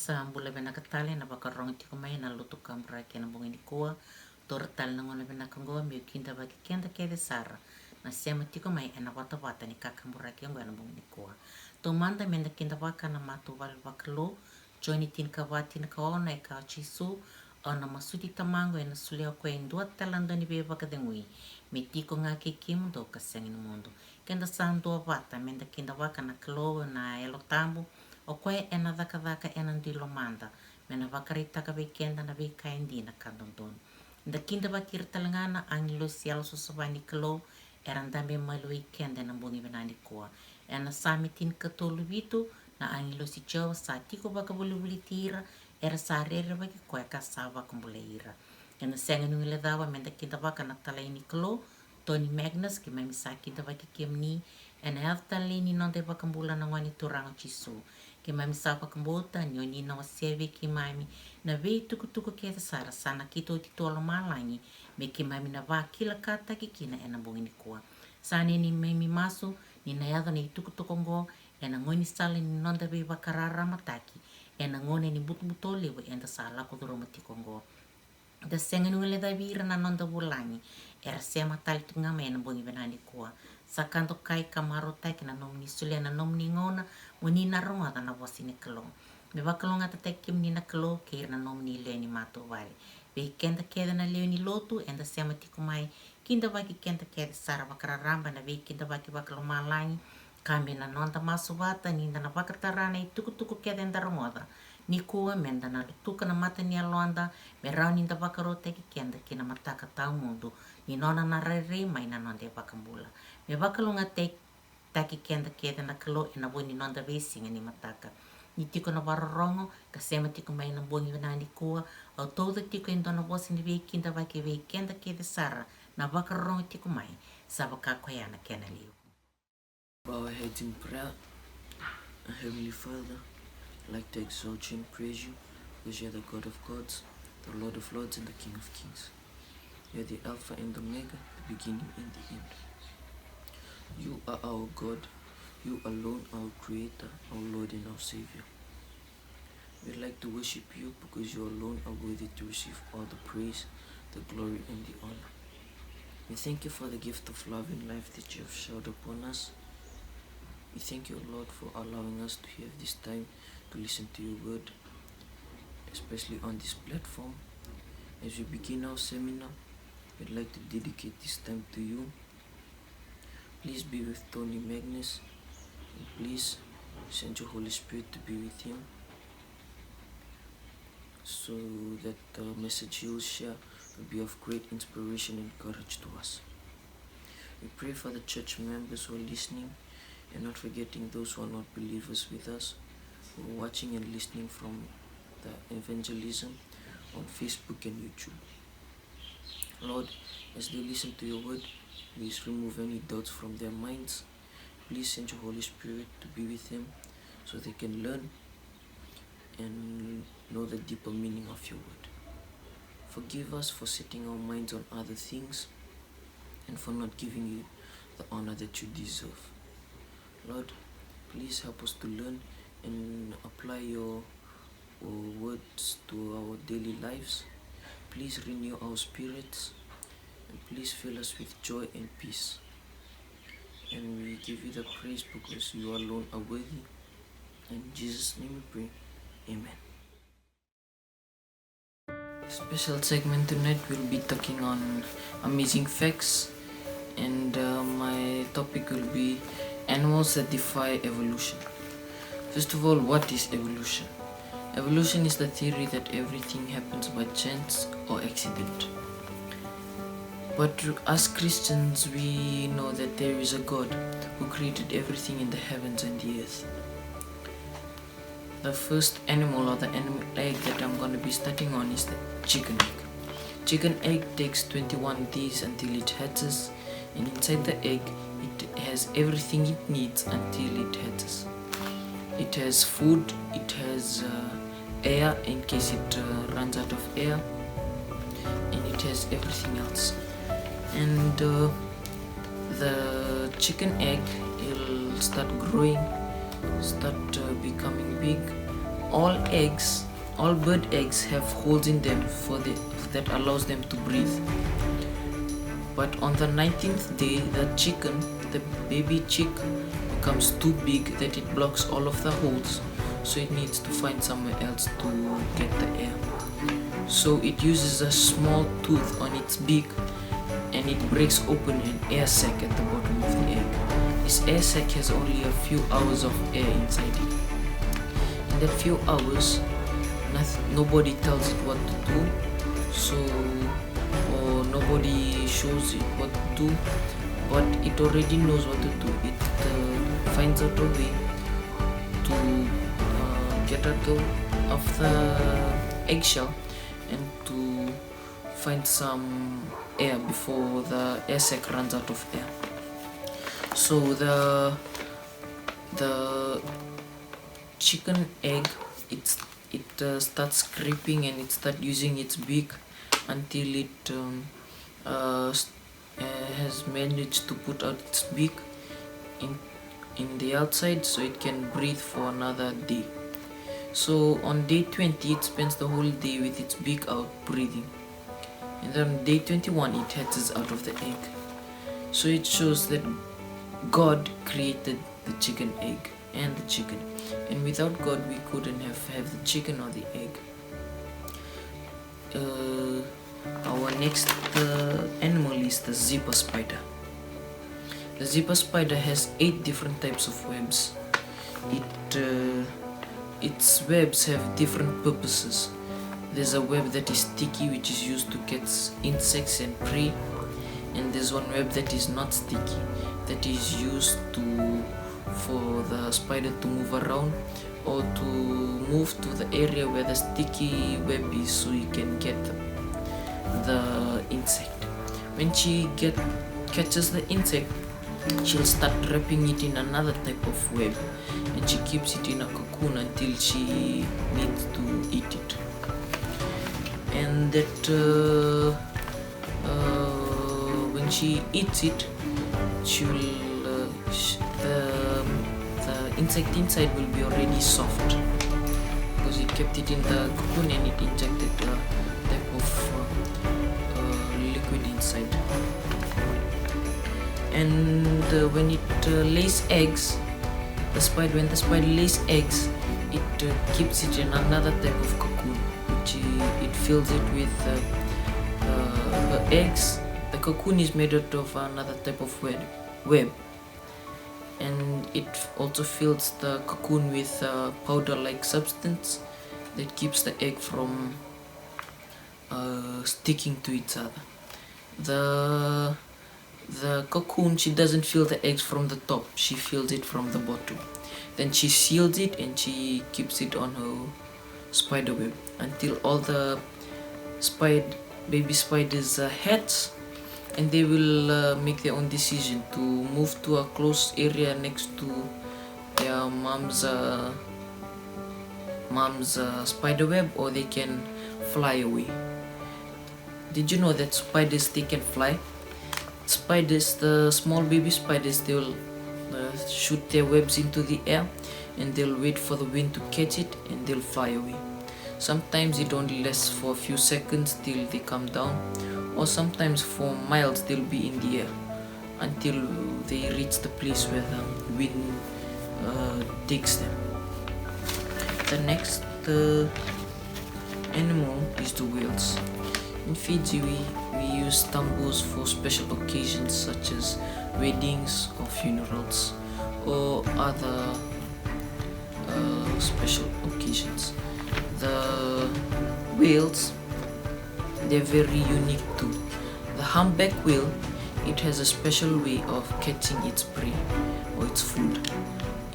sa mbula bena katale na bakarong tiko mai na lutu kamra ke na bungini kua tortal na ngona bena kangoa mi kinda baki kenda ke de sara na sema tiko mai na wata ni kakamura ke ngona bungini kua to manda menda kinda baka na matu wal bakalo joini tin kawati na kaona e ka chisu ona masudi tamango na suleo ko indua talando ni be baka dengui mi tiko nga ke kim do ka sengin mundo kenda santo wata menda kinda baka na klo na elo tambu o koe e na daka e na ndilo manda me na wakarita ka kenda na be kaindi na kandondon da kinda bakir talangana ang lo sialo susabani klo erandambe malui kenda na bungi benani koa e na samitin katolu bitu na ang lo si jawa sa tiko baka buli tira era sa rere baki koe ka sawa kumbule ira e na senga nungi le dawa menda kinda baka na talaini klo Tony Magnus ki mai misaki da baki kiamni e na elta leni non de baka mbula na ngani turanga chisu ki mai misapa kambota nyoni na waseve ki mai na vei tuku ke sara sana kito titola malangi me ki mai na va kila kata ki kina e na bungini kua sane ni mai mi masu ni na yado ni tuku ngo e na ngoni sale ni non da vei bakarara mataki e na ngone ni butu lewe e na sala kuduro matiko ngo da senga nungele da vira na non da bulangi era sema tali tunga me na bungi benani kua sakanto kai kamaro tai na nom ni sule na nom ni ngona muni na ronga na wasi ni kalo me bakalo ngata tai kim ni na kalo ke na nom ni le ni mato vale be kenda keda na le ni lotu enda sema tiku mai kinda baki kenda keda sara bakara ramba na be kinda baki bakalo malangi kame na nonta masu wata ni na bakatarana i tuku keda enda rongoda ni kua menda na tuka na mata ni aloanda me rau ni da bakaro teki kenda kina mataka tau mundu ni nona na rere mai na nonde bakambula me bakalunga te taki kenda keda na kalo e na buni nonda vesinga ni mataka ni tiko na wararongo ka sema tiko mai na bungi venani kua au touda tiko endo na wasi ni vei kinda vaki vei kenda keda sara na wakarongo tiko mai sabaka koyana kena liu. Bow our heads in prayer. Our Heavenly Father, I'd like to exalt you and praise you because you are the God of gods, the Lord of lords, and the King of kings. You are the Alpha and Omega, the beginning and the end. You are our God, you alone our Creator, our Lord and our Savior. We'd like to worship you because you alone are worthy to receive all the praise, the glory, and the honor. We thank you for the gift of love and life that you have showered upon us. We thank you, Lord, for allowing us to have this time to listen to your word, especially on this platform. As we begin our seminar, we'd like to dedicate this time to you. Please be with Tony Magnus, and please send your Holy Spirit to be with him so that the message he will share will be of great inspiration and courage to us. We pray for the church members who are listening and not forgetting those who are not believers with us, who are watching and listening from the evangelism on Facebook and YouTube. Lord, as they listen to your word, please remove any doubts from their minds. Please send your Holy Spirit to be with them so they can learn and know the deeper meaning of your word. Forgive us for setting our minds on other things and for not giving you the honor that you deserve. Lord, please help us to learn and apply your words to our daily lives. Please renew our spirits and please fill us with joy and peace. And we give you the praise because you alone are worthy. In Jesus' name we pray. Amen. Special segment tonight we'll be talking on amazing facts, and my topic will be animals that defy evolution. First of all, what is evolution? Evolution is the theory that everything happens by chance or accident. But as Christians, we know that there is a God who created everything in the heavens and the earth. The first animal or the animal egg that I'm going to be starting on is the chicken egg. Chicken egg takes 21 days until it hatches, and inside the egg it has everything it needs until it hatches. It has food, it has air in case it runs out of air, and it has everything else. And the chicken egg will start growing, start becoming big all bird eggs have holes in them that allows them to breathe. But on the 19th day, the baby chick becomes too big that it blocks all of the holes, so it needs to find somewhere else to get the air. So it uses a small tooth on its beak, and it breaks open an air sac at the bottom of the egg. This air sac has only a few hours of air inside it. In that few hours, nobody tells it what to do, or nobody shows it what to do, but it already knows what to do. It finds out a way to get out of the eggshell and to find some air before the air sac runs out of air. So the chicken egg, it starts scraping and it starts using its beak until it has managed to put out its beak in the outside so it can breathe for another day. So on day 20 it spends the whole day with its beak out breathing, and then on day 21 it hatches out of the egg. So it shows that God created the chicken egg and the chicken, and without God we couldn't have the chicken or the egg. Our next animal is the zebra spider. The zebra spider has 8 different types of webs. Its webs have different purposes. There's a web that is sticky, which is used to catch insects and prey, and there's one web that is not sticky, that is used for the spider to move around or to move to the area where the sticky web is so you can get the insect. When she catches the insect, she'll start wrapping it in another type of web, and she keeps it in a cocoon until she needs to eat it. And that when she eats it, the insect inside will be already soft because it kept it in the cocoon and it injected a type of liquid inside. And when it lays eggs, when the spider lays eggs, it keeps it in another type of cocoon, which it fills it with the eggs. The cocoon is made out of another type of web, and it also fills the cocoon with powder-like substance that keeps the egg from sticking to each other. The cocoon, she doesn't fill the eggs from the top, she fills it from the bottom. Then she seals it and she keeps it on her spider web until all the baby spiders hatch, and they will make their own decision to move to a close area next to their mom's spider web, or they can fly away. Did you know that spiders, they can fly? Spiders, the small baby spiders, they will shoot their webs into the air and they'll wait for the wind to catch it and they'll fly away. Sometimes it only lasts for a few seconds till they come down, or sometimes for miles they'll be in the air until they reach the place where the wind takes them. The next animal is the whales. In Fiji, we use tambos for special occasions such as weddings or funerals or other special occasions. The whales, they're very unique too. The humpback whale, it has a special way of catching its prey or its food.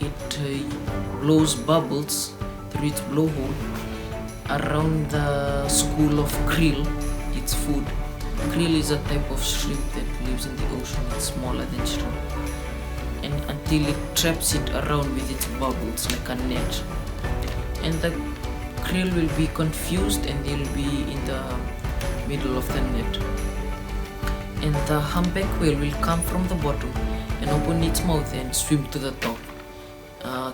It blows bubbles through its blowhole around the school of krill, its food. Krill is a type of shrimp that lives in the ocean. It's smaller than shrimp, and until it traps it around with its bubbles like a net, and the krill will be confused and they'll be in the middle of the net, and the humpback whale will come from the bottom and open its mouth and swim to the top,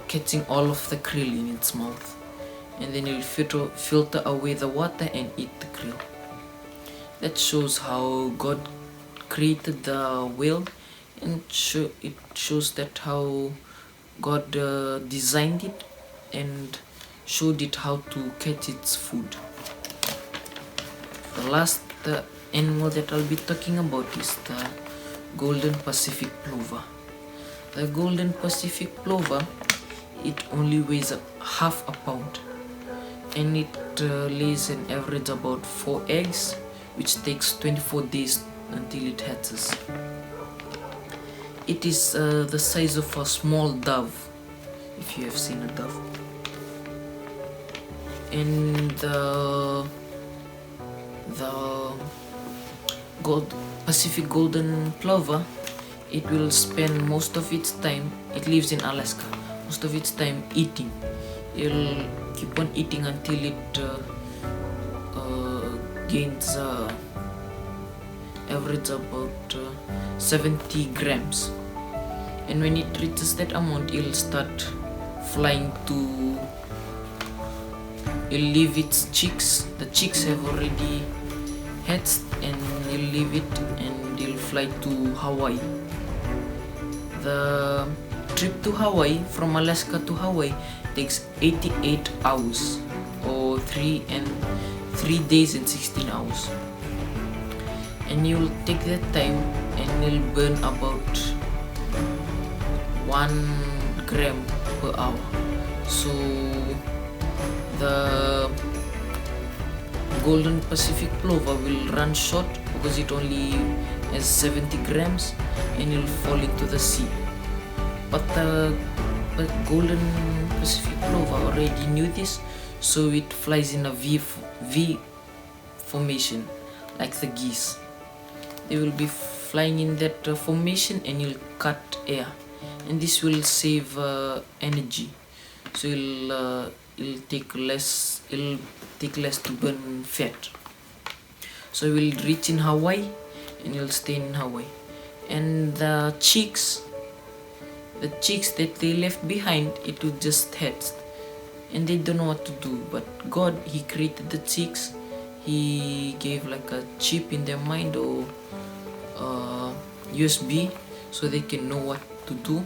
catching all of the krill in its mouth. and then he'll filter away the water and eat the krill. That shows how God created the whale, and it shows that how God designed it and showed it how to catch its food. The last animal that I'll be talking about is the golden Pacific plover. The golden Pacific plover, it only weighs half a pound, and it lays an average about 4 eggs, which takes 24 days until it hatches. It is the size of a small dove, if you have seen a dove. And the Pacific golden plover, it will spend most of its time, it lives in Alaska, most of its time eating. It'll keep on eating until it gains average about 70 grams. And when it reaches that amount, it'll start flying to, it'll leave its chicks. The chicks have already hatched, and it'll leave it and it'll fly to Hawaii. The trip to Hawaii, from Alaska to Hawaii, takes 88 hours, or 3 days and 16 hours. And you'll take that time and you'll burn about 1 gram per hour. So the golden Pacific plover will run short because it only has 70 grams, and it will fall into the sea. But the golden Pacific plover already knew this, so it flies in a V formation, like the geese. They will be flying in that formation, and you'll cut air, and this will save energy. So it'll take less to burn fat. So we'll reach in Hawaii, and you'll stay in Hawaii. And the chicks that they left behind, it will just hatch, and they don't know what to do. But God, He created the chicks. He gave like a chip in their mind, or USB, so they can know what to do.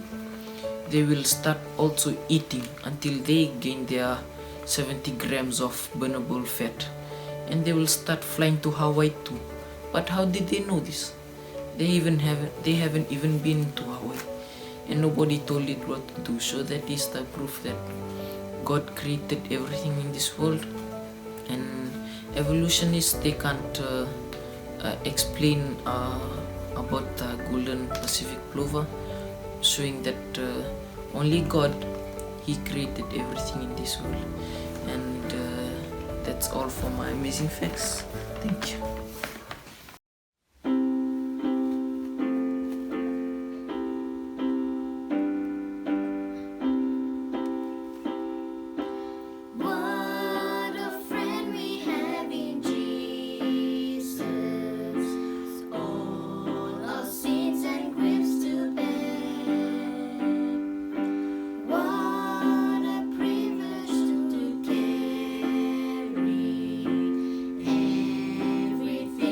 They will start also eating until they gain their 70 grams of burnable fat, and they will start flying to Hawaii too. But how did they know this? They haven't even been to Hawaii, and nobody told it what to do. So that is the proof that God created everything in this world, and evolutionists, they can't explain about the golden Pacific plover, showing that only God, He created everything in this world. And that's all for my amazing facts. Thank you. What a friend we have in Jesus, all our sins and griefs to bear. What a privilege to carry everything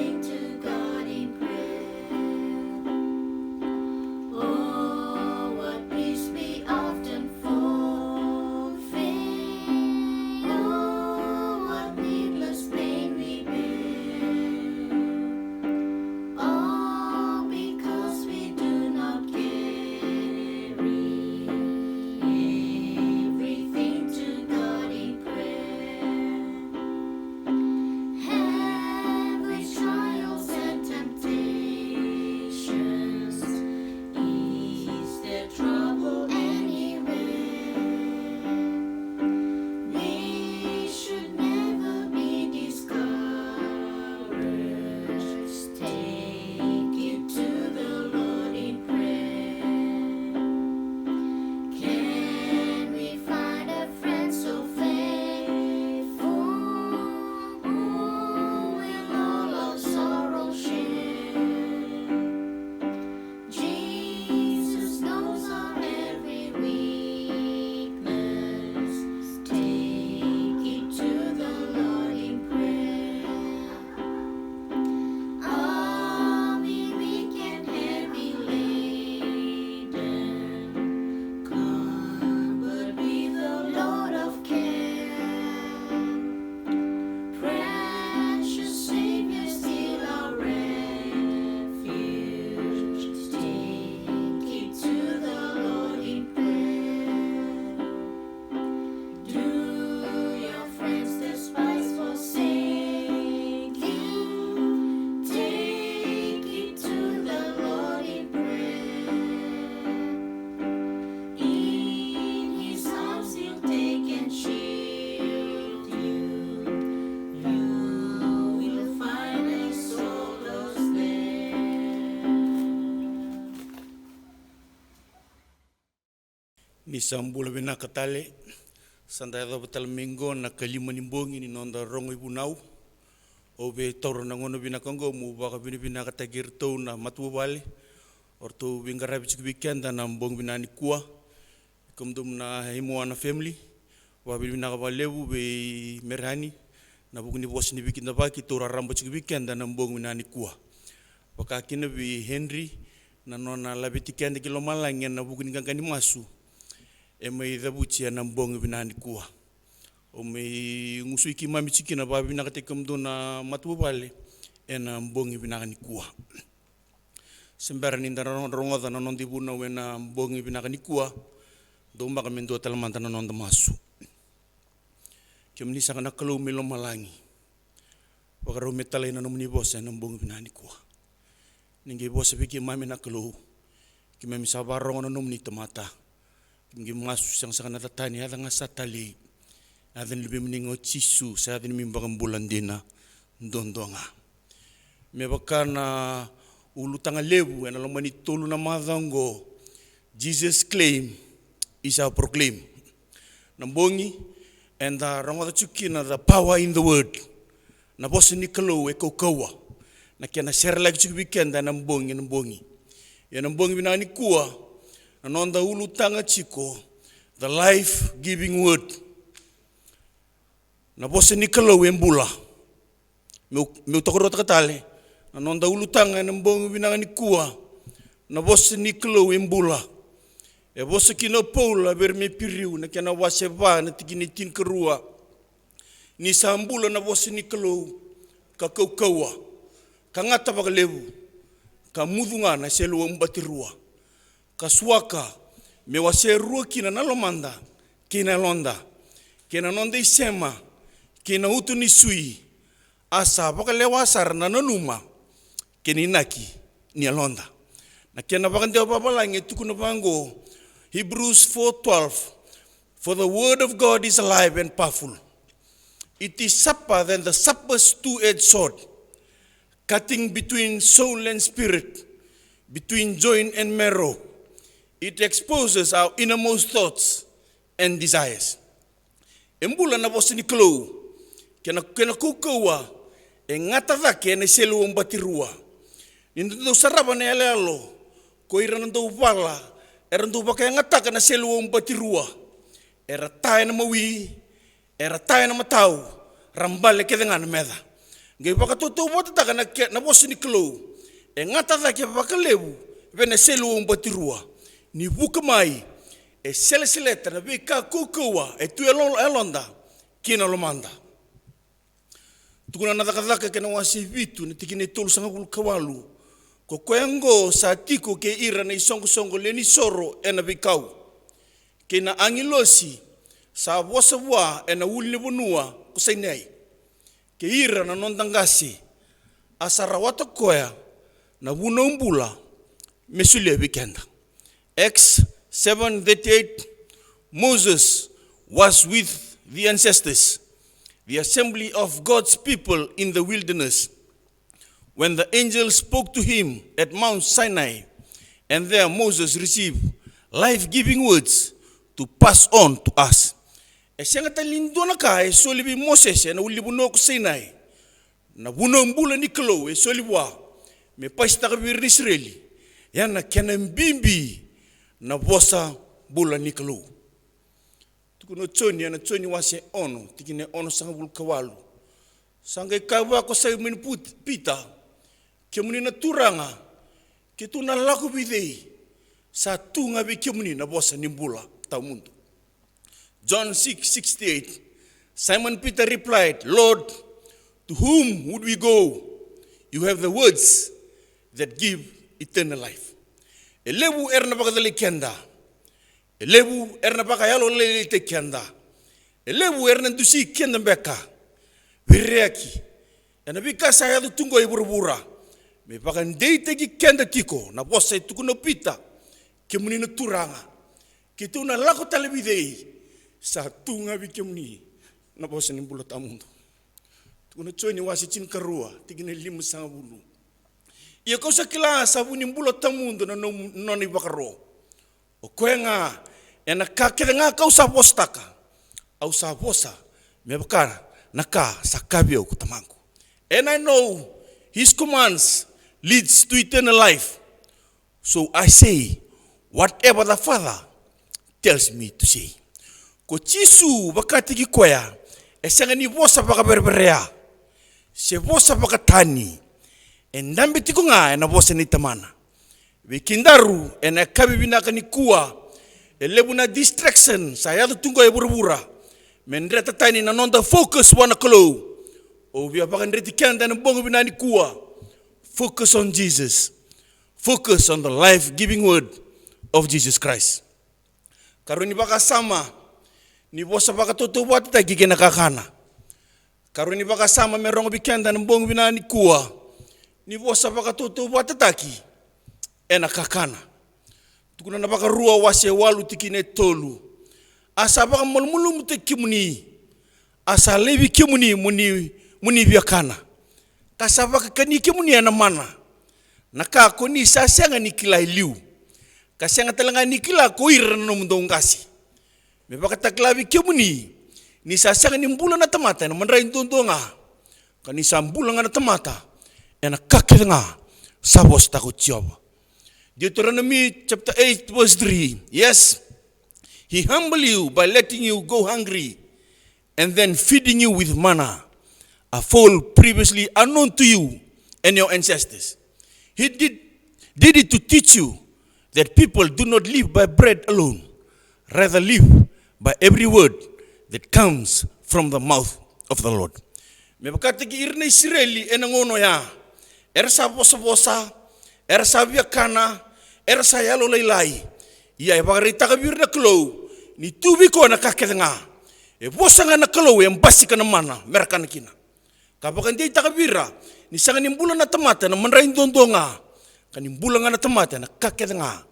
ni sambula bina katale sanda da batal mingo na kalima ni bongi ni nonda rongo ibunau o be toro na ngono bina kongo mu baka bina katagir to na matu bale orto bingara bichik weekend na mbong bina ni kuwa kumdum na himo na family wa bina ka balebu be merhani na bugni bos ni bikinda baki to rambo chik weekend na mbong bina ni kuwa baka kina bi Henry na nona labiti kende kilo malangen na bugni gangani masu e mai dabuti na mbong binani kuwa o mai ngusui ki mami chikina ba bina kate kamdo na matu bale e na mbong binani kuwa sembara ni ndara ronga na nondi buna we na mbong binani kuwa do maka mendo talamanta na nonda masu kemni saka na kalo milo malangi wakaro metale na nomni bosa na mbong binani kuwa ninge bosa biki mami na kalo ki mami sabaronga na nomni tamata Ngi masu sang sang na tatani ada ngasatali ada lebih mending cisu saya ada mimbang bulan dina dondonga me bakana ulu tanga lebu ena lo mani tolu na madango Jesus claim is our proclaim nambongi and the ronga chukina the power in the word na boss ni kalo e kokawa na kena share like chuk weekend na nambongi ya nambongi binani kuwa Anonda ulu tanga chiko, the life-giving word. Na bose ni kalau embula. Meu takoro takatale. Anonda ulu tanga nambong binanga ni kuwa. Na bose ni kalau embula. E bose kino paula ber me piriu na kena waseba na tikini tin kerua. Ni sambula na bose ni kalau kakaukawa. Kangata bakalebu. Kamudunga na selu umbatirua. Kasuaka me wase rua kina nalomanda kina londa kina nonda isema kina utu ni sui asa baka lewa sar na nanuma kini naki ni londa na kina baka ndio babalange tukuna bango Hebrews 4:12 for the word of God is alive and powerful, it is sharper than the sharpest two-edged sword, cutting between soul and spirit, between joint and marrow. It exposes our innermost thoughts and desires. Embula na bosi ni klo, kena kukawa, ngata vake na selu umbatirua. Nindu saraba na yalelo, ko iranando upala, erandu baka ngata na selu umbatirua. Era tayo na mawi, era tayo na matau, rambale kedengan meda. Ngai baka tutu bota taka na bosi ni klo, ngata vake baka lebu, vena selu umbatirua. Ni buka mai e seleseleta na bika kukuwa e tu elonda kina lomanda tukuna na dakadaka kena wasi vitu ni tikine tolu sanga kul kawalu ko koengo sa tiko ke ira na isongo leni soro ena bikau kena angilosi sa bosawa ena wulni bunua kusainai ke ira na nondangasi asara watakoya na bunombula mesule bikenda Acts 7:38, Moses was with the ancestors, the assembly of God's people in the wilderness, when the angel spoke to him at Mount Sinai, and there Moses received life-giving words to pass on to us. Esiyangata lindona ka e solibi Moses na ulibuno ko Sinai, na bunombula ni klo e solibwa, me pasta ka bir Israeli, yana kenembimbi, na bosa bula niklu tukuno choni na choni wase ono tikine ono sanga bul kawalu sanga kawa ko sai min pita kemuni na turanga ke tuna laku bidei sa tunga bi kemuni na bosa nimbula ta mundo John 6:68 Simon Peter replied, Lord, to whom would we go? You have the words that give eternal life. Elebu erna baka dali kenda. Elebu erna baka yalo lele te kenda. Elebu erna dusi kenda beka. Vireaki. Ena bika saya tu tungo iburbura. Me baka ndei tegi kenda tiko na bosa tukuno pita. Kemuni na turanga. Kitu na lako talibidei. Sa tunga bi kemuni na bosa ni bulo tamundo. Tukuno choi ni wasi chin karua. Tigine limu sanga bulu. Ia kausa kila sabu ni bulo tamundo na noni bakaro. O koenga na kakere nga kau sa postaka au sa posa me bakara naka sakabio kutamangu. And I know his commands leads to eternal life. So I say whatever the Father tells me to say. Ko chisu bakati ki koya esanga ni vosa baka berberea. Se vosa baka tani. Endambe tiko nga na vosa ni tamana. Wikindaru ena kabibina ka ni kuwa. Elebu na distraction saya tu tunggu e bura-bura. Mendreta tani na nonda focus wana kalo. O via baka ndreti kanda na bongo bina ni kuwa. Focus on Jesus. Focus on the life-giving word of Jesus Christ. Karuni baka sama ni bosa baka toto watu ta gige nakakana. Karuni baka sama merongo bikenda na bongo bina ni kuwa. Ni bosa baka toto watu taki ena kakana. Tukuna na baka rua wase walu tikine tolu. Asa baka mulmulu mute kimuni. Asa lebi kimuni muni biakana. Kasa baka kani kimuni ana mana. Naka ko ni sasenga ni kila iliu. Kasenga talanga ni kila ko irana no mundo ngasi. Me baka taklabi kimuni. Ni sasenga ni mbula na tamata na mandra indondonga. Kani sambula na tamata. Ena kakelenga sabos tako tioba. Deuteronomy chapter 8 verse 3. Yes, he humbled you by letting you go hungry and then feeding you with manna, a food previously unknown to you and your ancestors. He did it to teach you that people do not live by bread alone, rather live by every word that comes from the mouth of the Lord. Me bakati ki irna Israeli enangono ya. Ersa bosa, ersa biakana, ersa yalo lailai. Ia bagarita kabir na klo ni tubi ko na kakedenga. E bosa nga na klo e mbasi ka na mana merka na kina. Kapag hindi takabira ni sanga nimbula na tamata na manrain dondonga. Kanimbula nga na tamata na kakedenga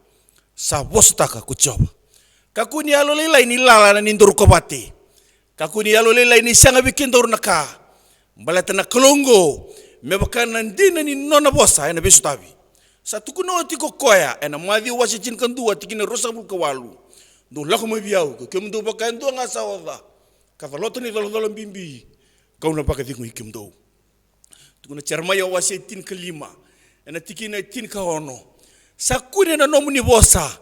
sa bosa taka kuchoba. Kakuni yalo lailai ni lala na nindoro kabate. Kakuni yalo lailai ni sanga bikindor na ka. Balata na kolongo. Mebaka nandina ni nona bosa ena besu tabi. Sa tukuno tiko koya ena madhi wasi chin kandua tikine rosa bulka walu. Do lako mabiau ke kemdo baka ndo nga sawa. Kavaloto ni dalo bimbi. Kau na baka tiku ikemdo. Tukuna charmaya wasi tin kelima. Ena tikine tin kaono. Sakune na nomu ni bosa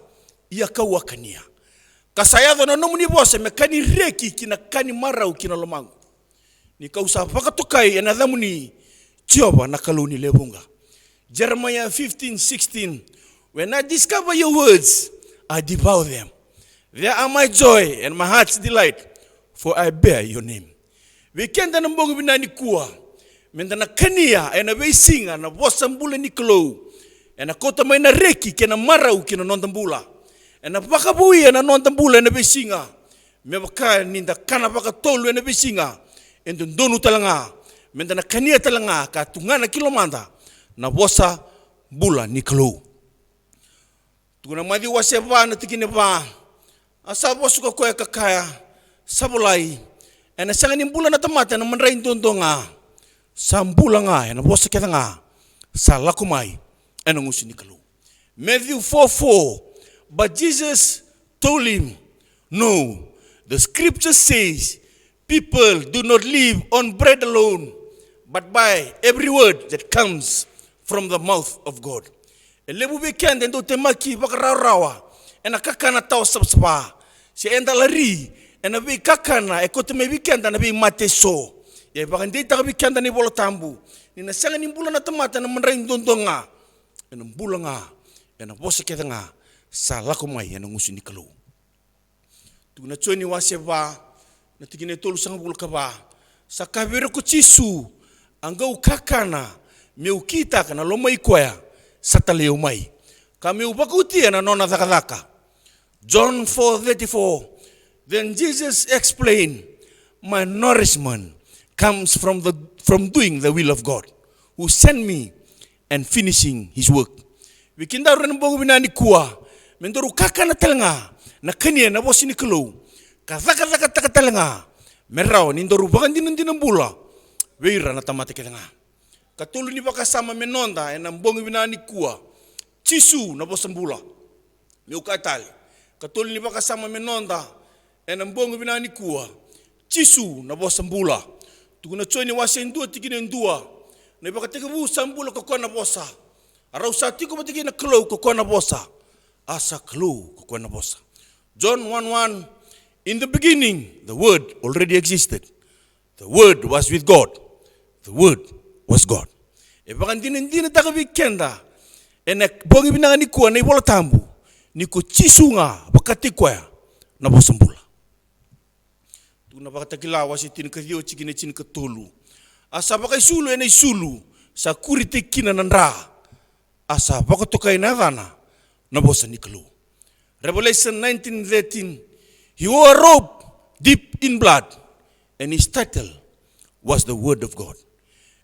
ia kawakania. Kasayado na nomu ni bosa mekani reki kina kani marau kina lomangu. Ni kausa baka tokai ena dhamuni Jehovah nakaluni lebunga. Jeremiah 15:16. When I discover your words, I devour them. They are my joy and my heart's delight, for I bear your name. Wikenda na mbongo binani kuwa. Menda na kania ena beisinga na wasambula niklo. Ena kota mai na reki kena marau kena nondambula. Ena pakabui ena nondambula ena beisinga. Mebaka ninda kana baka tolu ena beisinga. Endo donu talanga. Menda na kania talanga ka tungana kilomanda na bosa bula niklo. Tuna madi wase ba na tikine ba. Asa bosu ko koya kakaya sabulai. Ena sanga ni bula na tamata na manrain dondonga. Sambula nga ena bosa keta nga sa lakumai ena ngusi niklo. Matthew 4:4. But Jesus told him, no, the scripture says people do not live on bread alone, but by every word that comes from the mouth of God. Elebu weekend endo temaki bakarawa ena kakana tao sabsaba. Si enda lari ena be kakana ekote me weekend na be mateso. Ya bakandi ta weekend ni bolo tambu. Ni na sanga ni bulan na tamata na manrain dondonga. Ena bulanga ena bosa ketanga sa lakomai ena ngusi nikalo. Tuna choni wase ba na tikine tolu sanga bulka ba. Sa kabere ko chisu angau kakana meu kita kana lomai koya sataleu mai kameu bakutia na nona zakadaka. John 4:34. Then Jesus explained, my nourishment comes from doing the will of God who sent me and finishing his work. Wikinda ren bongo binani kuwa mendoru kakana telanga na kania na bosini kelo kazaka telanga merao nindoru bagandin bula weira na tamate kelanga. Katulu ni baka sama menonda ena mbongo binani kuwa chisu na bosambula meu katali katol ni baka sama menonda enambongo binani kuwa chisu na bosa mbula tukuna choni wase ndua tikine ndua na baka tekebu sambula kokona bosa arau satiko batikina klo kokona bosa asa klo kokona bosa. John 1:1, in the beginning the word already existed. The word was with God. The word was God. E baka ndina takabi kenda ene bongi binanga ni kuwa na ibola tambu niko chisunga bakati kwa na bosa mbula. Tuna baka takila wasi tinikatio chikine chinikatolu. Asa baka isulu ene isulu sa kurite kina nandra. Asa baka toka inadana na bosa niklu. Revelation 19:13, he wore a robe deep in blood and his title was the word of God.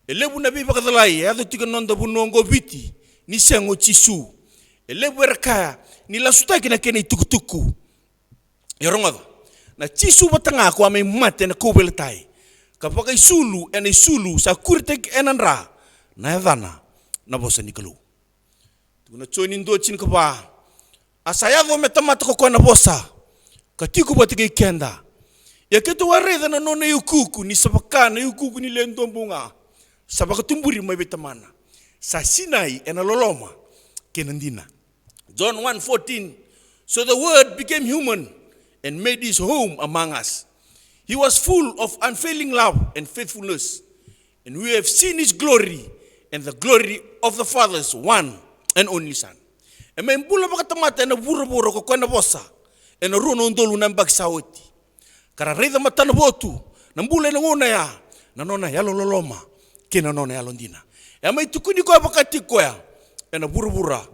Elebu nabi baka dalai ado tika nonda bunongo viti ni sengo chisu. Elebu erakaya ni lasutai kina kene tukutuku. Yorongada. Na chisu batanga kwa me mate na kubeletai. Kapaka isulu ene isulu sa kurite enandra na edana na bosa niklu. Tuna choni ndo chin kapa asayavo metamata ko na bosa katiku batike kenda ya keto wareda na nona yukuku ni sabakana yukuku ni lendo mbunga sabaka tumburi mai betamana sa Sinai ena loloma kenandina. John 1:14, so the word became human and made his home among us. He was full of unfailing love and faithfulness, and we have seen his glory and the glory of the Father's one and only Son. Ema mbula bakatamata na bura ko kwana bosa ena runo ndolu na mbaksawoti kara rida matana botu na mbula na ngona ya na nona ya loloma kena nona ya londina ema itukuni ko bakati koya ena bura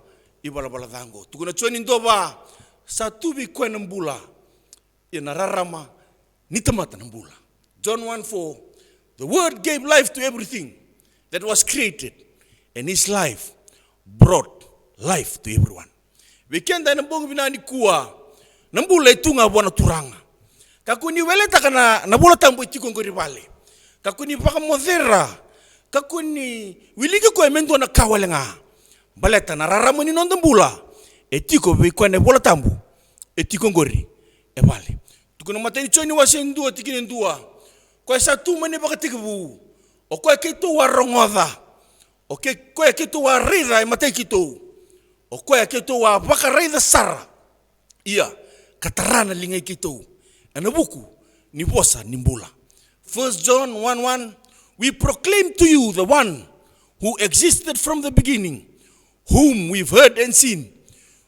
ibala bala dango tukuna choni ndoba satubi kwana mbula ena rarama nitamata na mbula. John 1:4, the word gave life to everything that was created and his life brought life to everyone. Weekend na mbongo binani kuwa na mbula itunga bwana turanga. Kakuni weleta kana na bula tambo itiko ngori vale. Kakuni paka modera. Kakuni wiliki ko emendo na kawalenga. Baleta na raramoni nonda mbula. Etiko biko ne bula tambo. Etiko ngori e vale. Tukuna mateni choni wasendu tikine ndua. Kwa sa tu mane baka tikubu. O kwa keto warongoda. O kwa keto warida e matei kito. O koe keto wa wakareida sara. Ia, katarana lingai keto. Anabuku, ni bosa ni mbula. 1 John 1:1, we proclaim to you the one who existed from the beginning, whom we've heard and seen.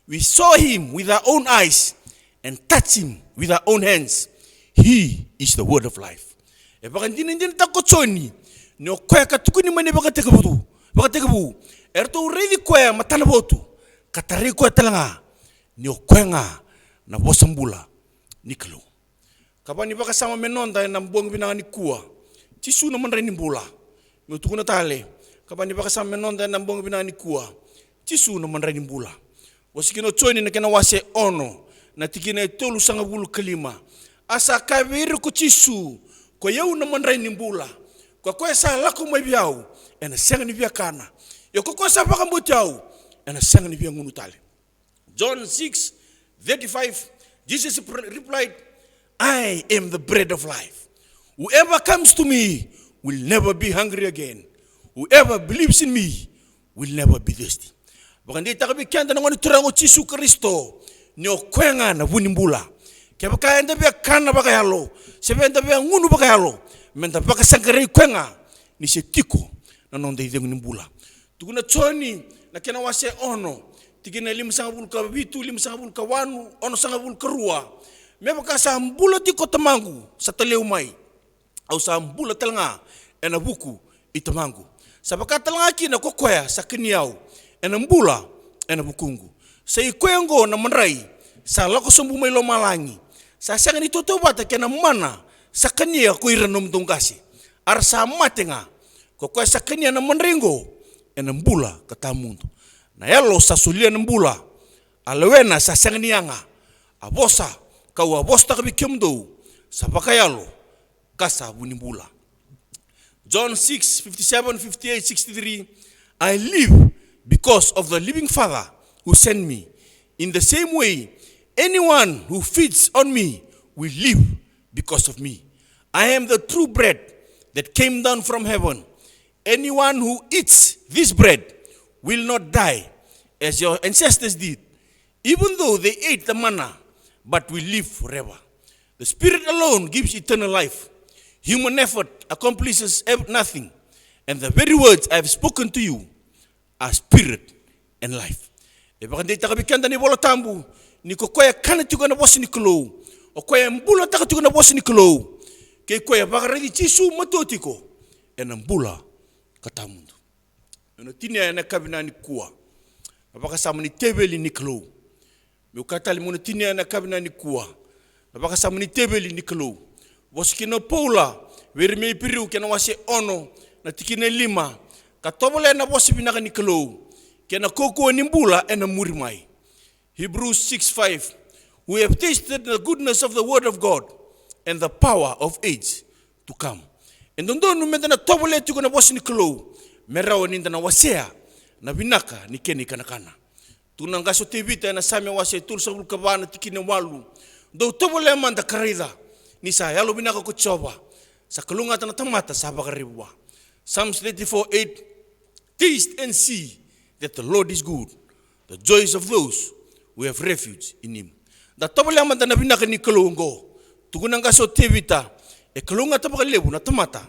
We saw him with our own eyes and touched him with our own hands. He is the word of life. E baka ndina takochoni, ni o koe katukuni mane baka tekabu. Erto uredi koe matana botu. Katari ko talanga ni okwenga na bosambula niklo kapani baka sama menonda na mbong binanga ni kuwa chisu na mandra ni mbula mutukuna tale kapani baka sama menonda na mbong binanga ni kuwa chisu na mandra ni mbula wasikino choni na kena wase ono na tikina tolu sanga bulu kalima asa kabir ko chisu ko yau na mandra ni mbula kwa sa lako mabiao ena senga ni biakana yo ko sa baka mbutao ena senga ni biangunu tale. John 6:35, Jesus replied, I am the bread of life. Whoever comes to me will never be hungry again. Whoever believes in me will never be thirsty. Bakandi takabi kenda na ngoni turango Yesu Kristo ni okwenga na vunimbula. Kaya baka enda bia kana baka yalo, sebe enda bia ngunu baka yalo, menda baka sangare kwenga ni setiko na nonde ideng nimbula. Tukuna choni na kena wase ono tikina lim sanga bulka bitu lim sanga bulka wanu ono sanga bulka rua me baka sa mbula tiko tamangu sa taleu mai au sa mbula talanga ena buku itamangu sa baka talanga kina kokoya sa kiniau ena mbula ena bukungu sa ikwengo na manrai sa lako sombu mai lo malangi sa sanga ni toto bata kena mana sa kania ko iranom dongasi ar sa matenga kokoya sa kania na manringo ena mbula katamundo na yalo sa sulia mbula alewena sa sangnianga abosa kau abosta kabi kemdo sa bakayalo kasa bunimbula. John 6:57-58-63, I live because of the living Father who sent me. In the same way, Anyone who feeds on me will live because of me. I am the true bread that came down from heaven. Anyone who eats this bread will not die, as your ancestors did, even though they ate the manna, but will live forever. The Spirit alone gives eternal life. Human effort accomplishes nothing, and the very words I have spoken to you are spirit and life. E baka ndei takabikenda ni wala tambu, ni kokoya kana tuka na bosi ni klo, o koya mbula taka tuka na bosi ni klo, ke koya baka redi chisu matotiko, ena mbula katamundu. Eno tinia na kabina ni kuwa, baka sama ni tebeli ni klo, me ukatali muna tinia na kabina ni kuwa, baka sama ni tebeli ni klo. Bosi kino Paula, veri me piriu kena wase ono, na tikine lima, katobole na bosi binaka ni klo, kena koko ni mbula ena murimai. Hebrews 6:5. We have tasted the goodness of the word of God and the power of age to come. And dondo numenda na tobole tuko na bosi ni klo, merawa ninda na wasea na binaka ni keni kanakana. Tunangaso tevita na same wase tulsa bulkabana tikine walu. Do tobole manda karida ni sa yalo binaka kuchoba. Sa kalungata na tamata sa bakariwa. Psalms 34:8. Taste and see that the Lord is good. The joys of those who have refuge in him. Da tobole manda na binaka ni kalungo. Tukunangaso tevita e kalunga tabakalebu na tamata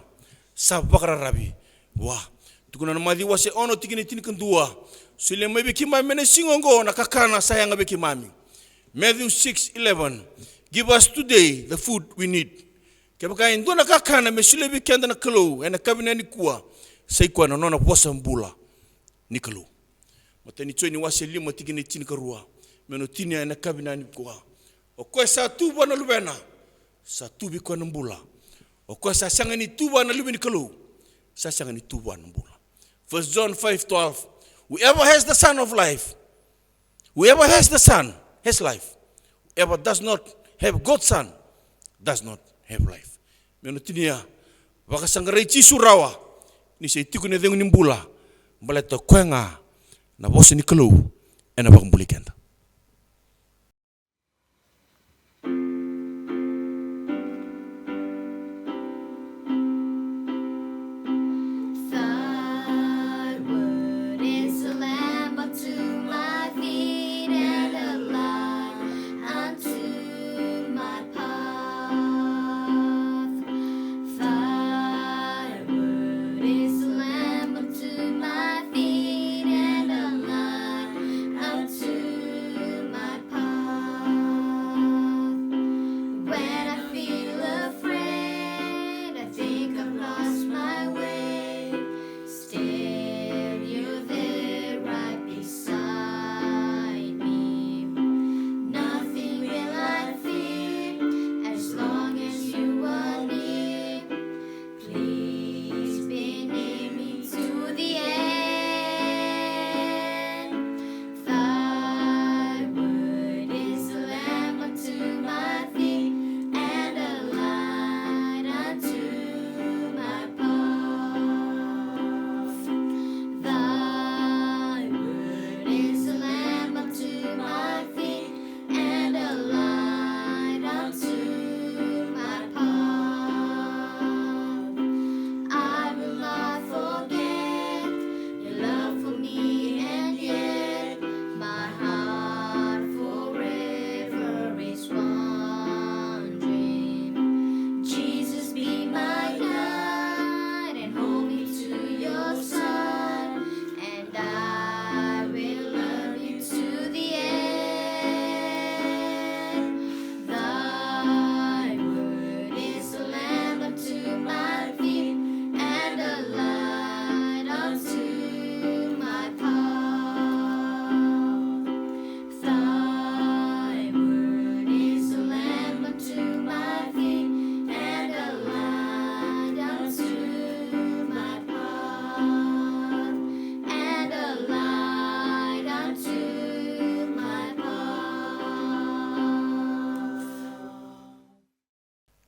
sa bakararabi. Wa tukuna na madi wase ono tikini tinikandua. Sule mebe kimami mene singongo na kakana sayanga be kimami. Matthew 6:11. Give us today the food we need. Kebaka indo na kakana me sule be kenda na kalo ena kabina ni kuwa sai kwa na nona posa mbula ni kalo. Matani choi ni wase limo tikini tinikarua. Meno tini ena kabina ni kuwa. Okwe sa tuba na lubena. Sa tubi kwa mbula. Okwe sa sanga ni tuba na lubeni kalo. Sa sanga ni tuba na mbula. 1 John 5:12. Whoever has the Son of life, whoever has the Son has life. Whoever does not have God's Son does not have life. Menotinia, wakasangarai surawa ni se tiku ne dengu nimbula, mbala to kwenga na bosi ni kalo ena bakambuli kenda.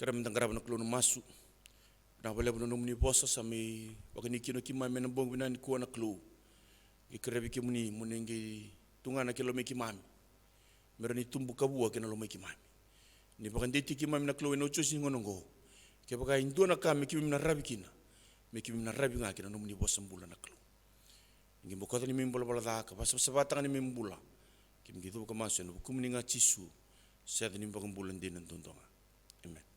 Kara mendang kara naklo masu. Na bale bono muni bosa sami wakini kino kima mena bong binani kuwa naklo. Ikrebi kimuni munengi tungana kilo me kimami. mera ni tumbu kabua kena lo mai ki mami ni bakandeti ki mami na klo no chosi ngonongo ke baka indona ka me ki mimi na rabi kina me ki mimi na rabi nga kina no muni bosambula na klo ngi mbokota ni mimbula bala daka basa sabata ni mimbula kim gitu ka maso no kumni nga chisu sa ni bakambula ndina ndonga amen